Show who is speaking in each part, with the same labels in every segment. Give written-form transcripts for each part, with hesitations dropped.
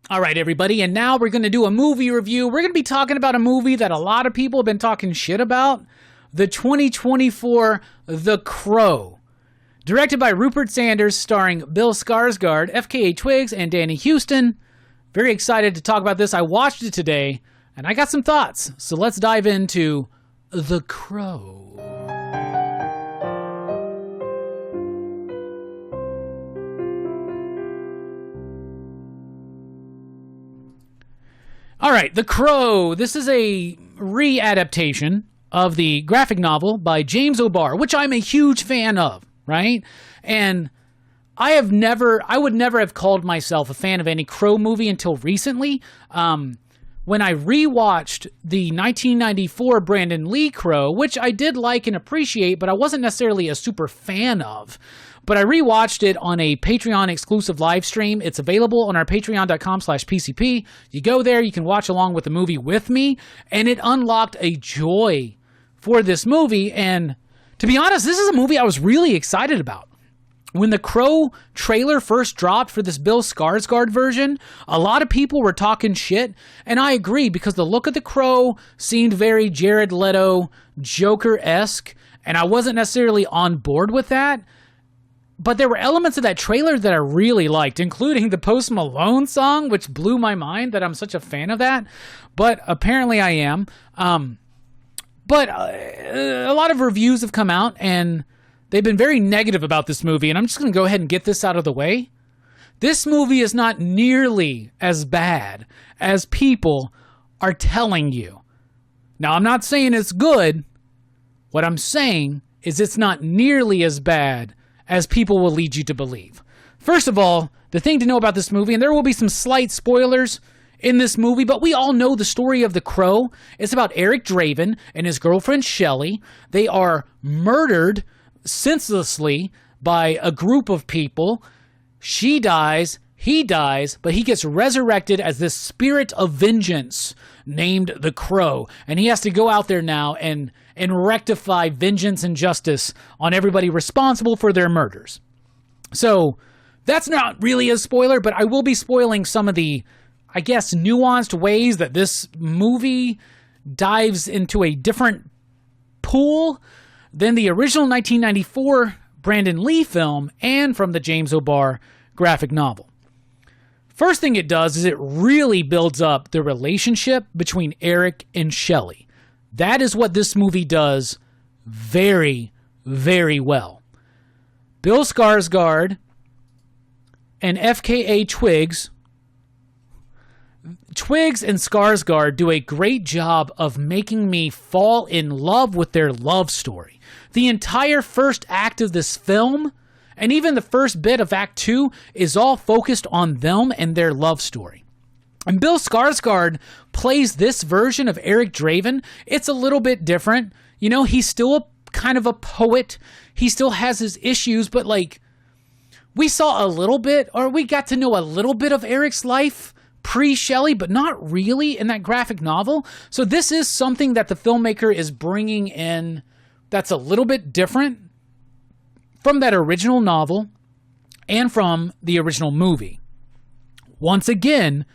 Speaker 1: All right, everybody, and now we're going to do a movie review. We're going to be talking about a movie that a lot of people have been talking shit about, the 2024 The Crow. Directed by Rupert Sanders, starring Bill Skarsgard, FKA Twigs, and Danny Houston. Very excited to talk about this. I watched it today, and I got some thoughts. So let's dive into The Crow. All right, The Crow. This is a re-adaptation of the graphic novel by James O'Barr, which I'm a huge fan of, right? And I would never have called myself a fan of any Crow movie until recently. When I rewatched the 1994 Brandon Lee Crow, which I did like and appreciate, but I wasn't necessarily a super fan of. But I rewatched it on a Patreon exclusive live stream. It's available on our patreon.com/PCP. You go there, you can watch along with the movie with me, and it unlocked a joy for this movie. And to be honest, this is a movie I was really excited about. When the Crow trailer first dropped for this Bill Skarsgard version, a lot of people were talking shit, and I agree, because the look of the Crow seemed very Jared Leto, Joker-esque, and I wasn't necessarily on board with that. But there were elements of that trailer that I really liked, including the Post Malone song, which blew my mind that I'm such a fan of that. But apparently I am. But a lot of reviews have come out, and they've been very negative about this movie, and I'm just going to go ahead and get this out of the way. This movie is not nearly as bad as people are telling you. Now, I'm not saying it's good. What I'm saying is it's not nearly as bad as people will lead you to believe. First of all, the thing to know about this movie, and there will be some slight spoilers in this movie, but we all know the story of The Crow. It's about Eric Draven and his girlfriend Shelley. They are murdered senselessly by a group of people. She dies, he dies, but he gets resurrected as this spirit of vengeance named The Crow. And he has to go out there now and rectify vengeance and justice on everybody responsible for their murders. So that's not really a spoiler, but I will be spoiling some of the, I guess, nuanced ways that this movie dives into a different pool than the original 1994 Brandon Lee film and from the James O'Barr graphic novel. First thing it does is it really builds up the relationship between Eric and Shelley. That is what this movie does very, very well. Bill Skarsgard and FKA Twigs and Skarsgard do a great job of making me fall in love with their love story. The entire first act of this film, and even the first bit of Act 2, is all focused on them and their love story. And Bill Skarsgard plays this version of Eric Draven. It's a little bit different. You know, he's still kind of a poet. He still has his issues, but like, we saw a little bit, or we got to know a little bit of Eric's life pre-Shelley, but not really in that graphic novel. So this is something that the filmmaker is bringing in that's a little bit different from that original novel and from the original movie. Once again,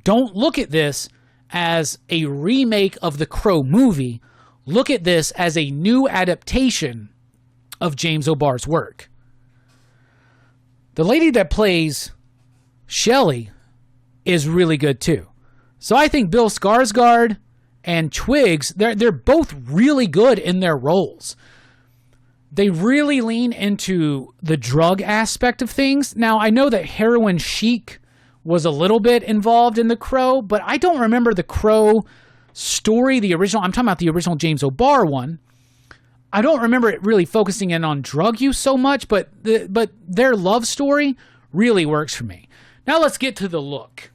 Speaker 1: don't look at this as a remake of the Crow movie. Look at this as a new adaptation of James O'Barr's work. The lady that plays Shelley is really good too. So I think Bill Skarsgard and Twigs, they're both really good in their roles. They really lean into the drug aspect of things. Now, I know that Heroin Chic was a little bit involved in The Crow, but I don't remember The Crow story, the original. I'm talking about the original James O'Barr one. I don't remember it really focusing in on drug use so much, but their love story really works for me. Now let's get to the look.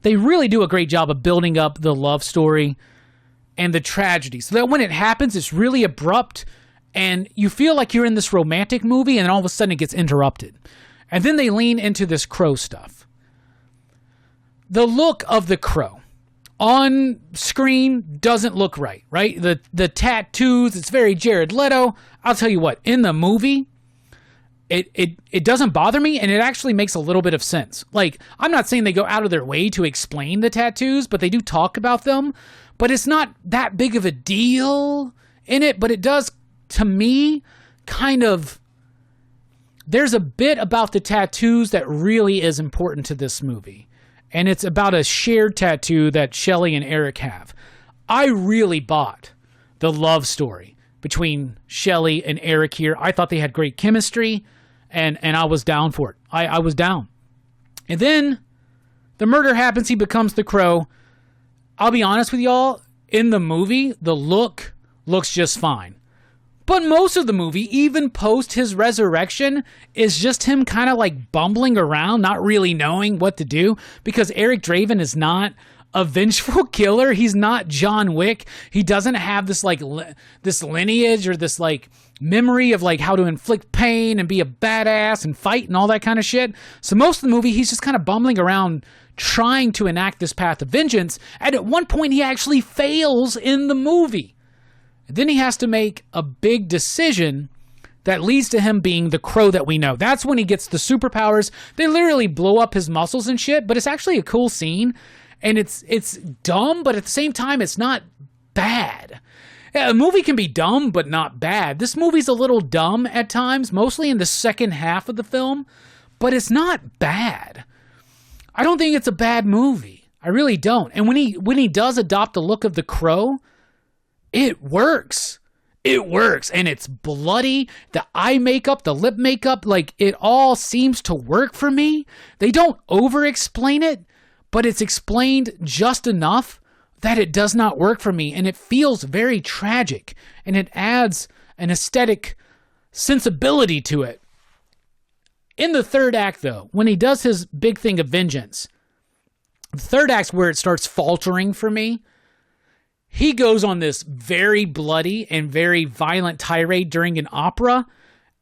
Speaker 1: They really do a great job of building up the love story and the tragedy, so that when it happens, it's really abrupt, and you feel like you're in this romantic movie, and then all of a sudden it gets interrupted. And then they lean into this Crow stuff. The look of the Crow on screen doesn't look right? The tattoos, it's very Jared Leto. I'll tell you what, in the movie, it doesn't bother me, and it actually makes a little bit of sense. Like, I'm not saying they go out of their way to explain the tattoos, but they do talk about them. But it's not that big of a deal in it, but it does, to me, kind of... There's a bit about the tattoos that really is important to this movie. And it's about a shared tattoo that Shelley and Eric have. I really bought the love story between Shelley and Eric here. I thought they had great chemistry, and I was down for it. I was down. And then the murder happens. He becomes the Crow. I'll be honest with y'all. In the movie, the look looks just fine. But most of the movie, even post his resurrection, is just him kind of like bumbling around, not really knowing what to do, because Eric Draven is not a vengeful killer. He's not John Wick. He doesn't have this like this lineage or this like memory of like how to inflict pain and be a badass and fight and all that kind of shit. So most of the movie, he's just kind of bumbling around trying to enact this path of vengeance. And at one point, he actually fails in the movie. Then he has to make a big decision that leads to him being the Crow that we know. That's when he gets the superpowers. They literally blow up his muscles and shit, but it's actually a cool scene. And it's dumb, but at the same time, it's not bad. Yeah, a movie can be dumb, but not bad. This movie's a little dumb at times, mostly in the second half of the film, but it's not bad. I don't think it's a bad movie. I really don't. And when he does adopt the look of the Crow, it works. It works. And it's bloody. The eye makeup, the lip makeup, like it all seems to work for me. They don't over-explain it, but it's explained just enough that it does not work for me. And it feels very tragic. And it adds an aesthetic sensibility to it. In the third act, though, when he does his big thing of vengeance, the third act's where it starts faltering for me. He goes on this very bloody and very violent tirade during an opera,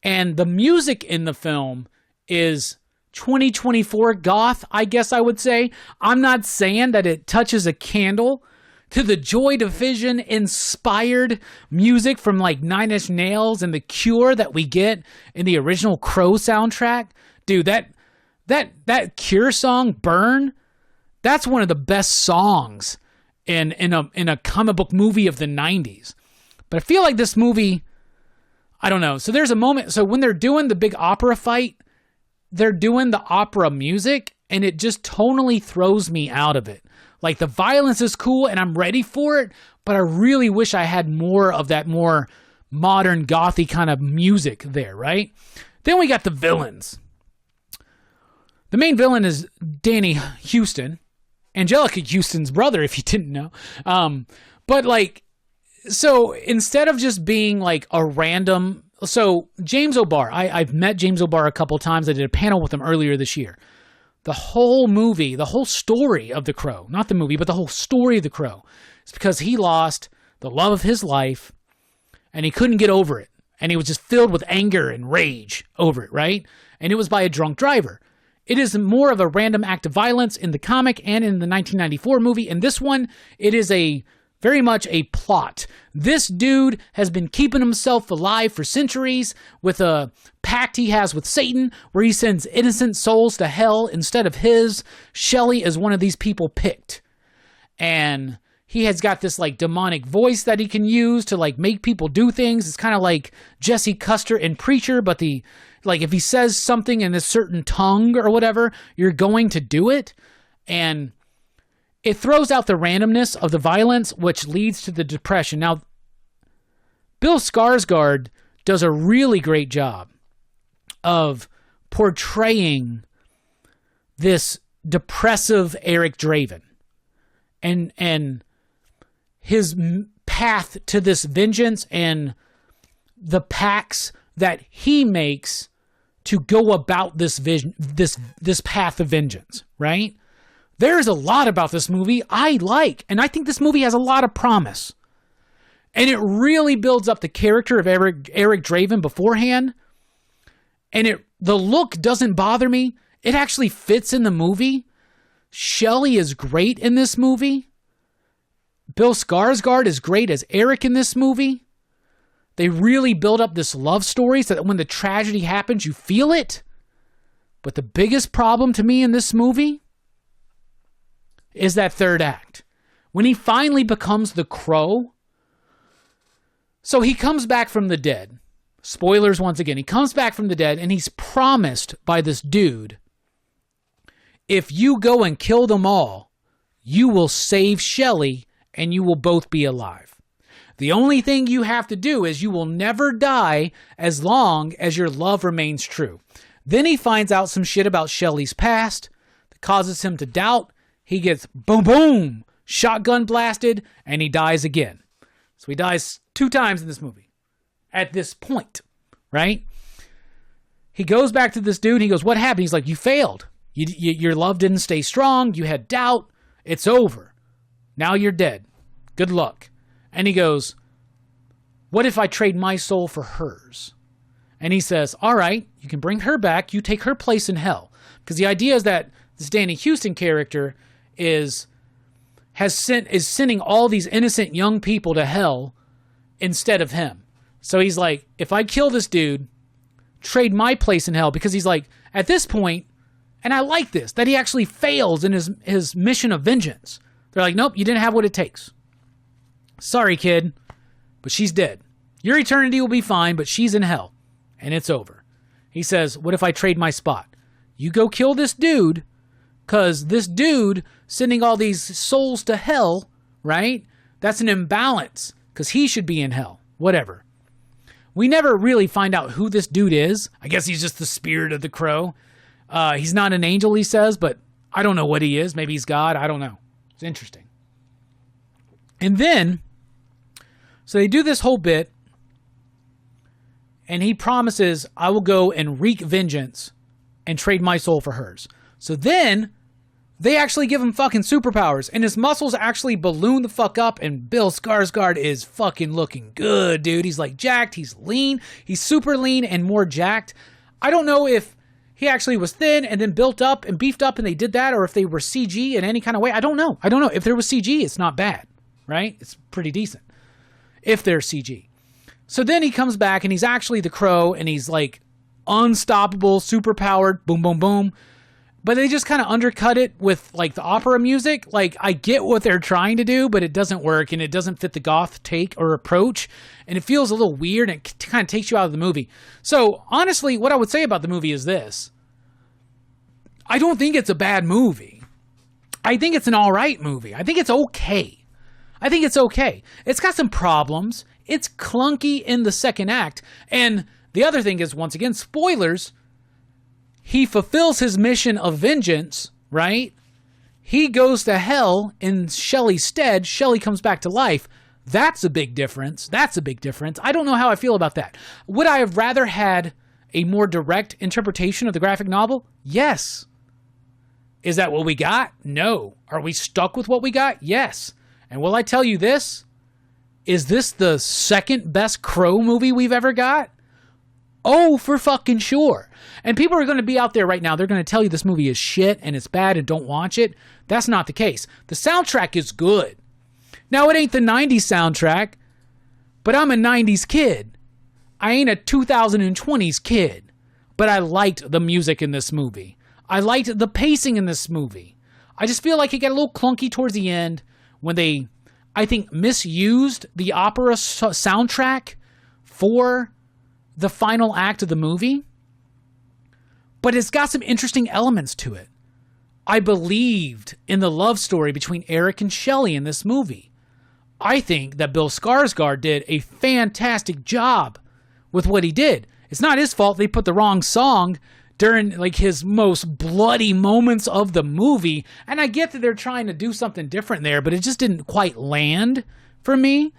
Speaker 1: and the music in the film is 2024 goth, I guess I would say. I'm not saying that it touches a candle to the Joy Division inspired music from like Nine Inch Nails and The Cure that we get in the original Crow soundtrack. Dude, that Cure song, Burn, that's one of the best songs in a comic book movie of the 90s. But I feel like this movie, I don't know. So there's a moment, so when they're doing the big opera fight, they're doing the opera music, and it just tonally throws me out of it. Like, the violence is cool, and I'm ready for it, but I really wish I had more of that more modern, gothy kind of music there, right? Then we got the villains. The main villain is Danny Huston, Angelica Houston's brother, if you didn't know. But like, so instead of just being like a random, so James O'Barr, I've met James O'Barr a couple times. I did a panel with him earlier this year. The whole movie, the whole story of The Crow, not the movie, but the whole story of The Crow, is because he lost the love of his life and he couldn't get over it. And he was just filled with anger and rage over it, right? And it was by a drunk driver. It is more of a random act of violence in the comic and in the 1994 movie. In this one, it is very much a plot. This dude has been keeping himself alive for centuries with a pact he has with Satan where he sends innocent souls to hell instead of his. Shelley is one of these people picked. And he has got this like demonic voice that he can use to like make people do things. It's kind of like Jesse Custer in Preacher, but like if he says something in a certain tongue or whatever, you're going to do it. And it throws out the randomness of the violence, which leads to the depression. Now, Bill Skarsgard does a really great job of portraying this depressive Eric Draven and his path to this vengeance and the pacts that he makes to go about this vision, this path of vengeance, right? There's a lot about this movie I like, and I think this movie has a lot of promise. And it really builds up the character of Eric Draven beforehand. And the look doesn't bother me. It actually fits in the movie. Shelley is great in this movie. Bill Skarsgard is great as Eric in this movie. They really build up this love story so that when the tragedy happens, you feel it. But the biggest problem to me in this movie is that third act. When he finally becomes the Crow. So he comes back from the dead. Spoilers once again. He comes back from the dead and he's promised by this dude, if you go and kill them all, you will save Shelley and you will both be alive. The only thing you have to do is you will never die as long as your love remains true. Then he finds out some shit about Shelley's past that causes him to doubt. He gets boom, boom, shotgun blasted, and he dies again. So he dies 2 times in this movie at this point, right? He goes back to this dude. He goes, what happened? He's like, you failed. Your love didn't stay strong. You had doubt. It's over. Now you're dead. Good luck. And he goes, what if I trade my soul for hers? And he says, all right, you can bring her back. You take her place in hell. Because the idea is that this Danny Houston character is sending all these innocent young people to hell instead of him. So he's like, if I kill this dude, trade my place in hell. Because he's like, at this point, and I like this, that he actually fails in his mission of vengeance. They're like, nope, you didn't have what it takes. Sorry, kid, but she's dead. Your eternity will be fine, but she's in hell. And it's over. He says, what if I trade my spot? You go kill this dude, because this dude sending all these souls to hell, right? That's an imbalance, because he should be in hell. Whatever. We never really find out who this dude is. I guess he's just the spirit of the Crow. He's not an angel, he says, but I don't know what he is. Maybe he's God. I don't know. It's interesting. And then, so they do this whole bit, and he promises, I will go and wreak vengeance and trade my soul for hers. So then, they actually give him fucking superpowers, and his muscles actually balloon the fuck up, and Bill Skarsgard is fucking looking good, dude. He's like jacked, he's lean, he's super lean and more jacked. I don't know if he actually was thin and then built up and beefed up and they did that, or if they were CG in any kind of way. I don't know. If there was CG, it's not bad, right? It's pretty decent if there's CG. So then he comes back and he's actually the Crow and he's like unstoppable, super powered, boom, boom, boom. But they just kind of undercut it with like the opera music. Like, I get what they're trying to do, but it doesn't work and it doesn't fit the goth take or approach. And it feels a little weird and it kind of takes you out of the movie. So honestly, what I would say about the movie is this. I don't think it's a bad movie. I think it's an all right movie. I think it's okay. It's got some problems. It's clunky in the second act. And the other thing is, once again, spoilers, he fulfills his mission of vengeance, right? He goes to hell in Shelley's stead. Shelley comes back to life. That's a big difference. I don't know how I feel about that. Would I have rather had a more direct interpretation of the graphic novel? Yes. Is that what we got? No. Are we stuck with what we got? Yes. And will I tell you this? Is this the second best Crow movie we've ever got? Oh, for fucking sure. And people are going to be out there right now. They're going to tell you this movie is shit and it's bad and don't watch it. That's not the case. The soundtrack is good. Now, it ain't the 90s soundtrack, but I'm a 90s kid. I ain't a 2020s kid. But I liked the music in this movie. I liked the pacing in this movie. I just feel like it got a little clunky towards the end when they, I think, misused the opera soundtrack for the final act of the movie. But it's got some interesting elements to it. I believed in the love story between Eric and Shelley in this movie. I think that Bill Skarsgard did a fantastic job with what he did. It's not his fault they put the wrong song during like his most bloody moments of the movie. And I get that they're trying to do something different there, but it just didn't quite land for me.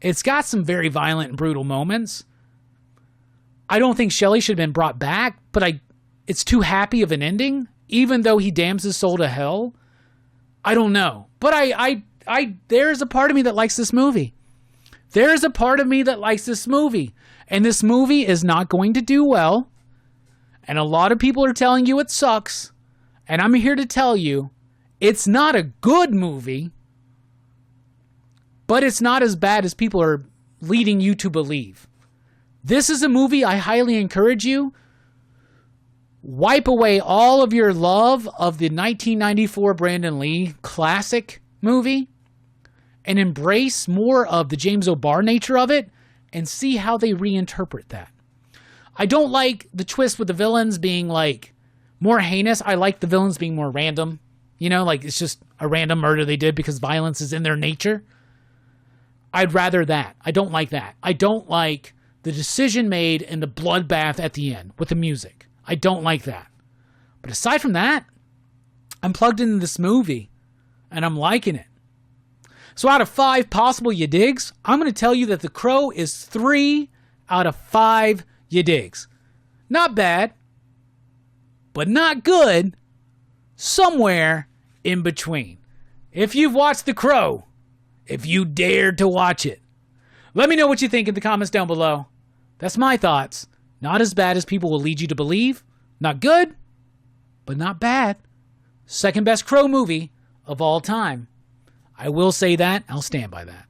Speaker 1: It's got some very violent and brutal moments. I don't think Shelley should have been brought back, but it's too happy of an ending, even though he damns his soul to hell. I don't know. But there's a part of me that likes this movie. There's a part of me that likes this movie. And this movie is not going to do well. And a lot of people are telling you it sucks. And I'm here to tell you, it's not a good movie, but it's not as bad as people are leading you to believe. This is a movie I highly encourage you. Wipe away all of your love of the 1994 Brandon Lee classic movie and embrace more of the James O'Barr nature of it and see how they reinterpret that. I don't like the twist with the villains being like more heinous. I like the villains being more random. You know, like it's just a random murder they did because violence is in their nature. I'd rather that. I don't like that. I don't like the decision made in the bloodbath at the end with the music. I don't like that. But aside from that, I'm plugged into this movie and I'm liking it. So out of 5 possible you digs, I'm going to tell you that The Crow is 3 out of 5 you digs. Not bad, but not good. Somewhere in between. If you've watched The Crow, if you dared to watch it, let me know what you think in the comments down below. That's my thoughts. Not as bad as people will lead you to believe. Not good, but not bad. Second best Crow movie of all time. I will say that. I'll stand by that.